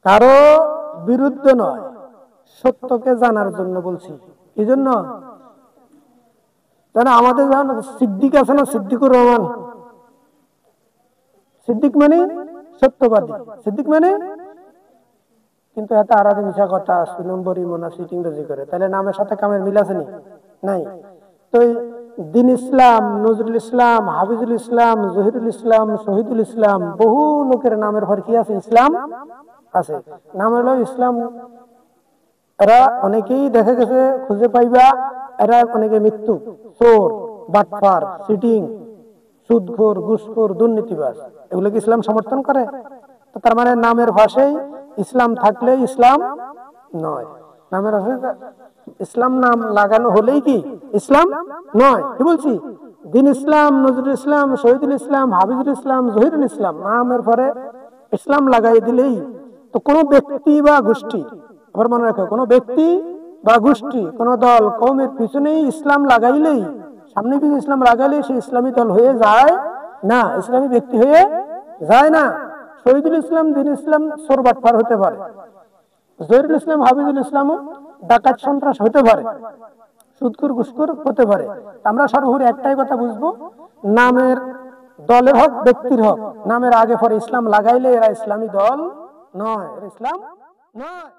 কারো বিরুদ্ধে নয়, সত্যকে জানার জন্য বলছি। এই জন্য আমাদের যখন সিদ্দিক আছে না, সিদ্দিকুর রহমান, সিদ্দিক মানে সত্যবাদী, সিদ্দিক মানে, কিন্তু এত আরাধি মিশা কথা, 2 নম্বরই মোনা সিটিংবাজি করে, তাহলে নামের সাথে কামের মিল আছে নাই? তো দিন ইসলাম, নজরুল ইসলাম, হাফিজুল ইসলাম, জহিরুল ইসলাম, শহীদুল ইসলাম, বহু লোকের নামের পর কি আছে? ইসলাম আছে। নাম হলো ইসলাম। এরা অনেকেই দেখা গেছে খুঁজে পাইবা, এরা অনেকে মৃত্যু, চোর, বাটপার, সিটিং, সুদখোর, ঘুষখোর, দুর্নীতিবাজ, এগুলো কি ইসলাম সমর্থন করে? তো তার মানে নামের ভাষায় ইসলাম থাকলে ইসলাম নয়। নামের ইসলাম নাম লাগানো হলেই কি ইসলাম নয়? কি বলছি? দিন ইসলাম, নজরুল ইসলাম, শহীদুল ইসলাম, হাফিজুল ইসলাম, জহিরুল ইসলাম, নামের পরে ইসলাম লাগাই দিলেই তো কোনো ব্যক্তি বা গোষ্ঠী, আবার মনে রাখো, কোনো ব্যক্তি বা গোষ্ঠী, কোনো দল, কওমের পিছনেই ইসলাম লাগাইলেই, সামনে পিছনে ইসলাম লাগাইলেই সে ইসলামী দল হয়ে যায় না, ইসলামী ব্যক্তি হয়ে যায় না। শহীদুল ইসলাম, দিন ইসলাম চোর বাটপার হতে পারে, জহিরুল ইসলাম, হাফিজুল ইসলামও ডাকাত সন্ত্রাস হতে পারে, সুদখোর, ঘুষখোর হতে পারে। আমরা সর্বোপরি একটাই কথা বুঝবো, নামের দলের হোক, ব্যক্তির হোক, নামের আগে পরে ইসলাম লাগাইলে এরা ইসলামী দল নয়, এরা ইসলাম নয়।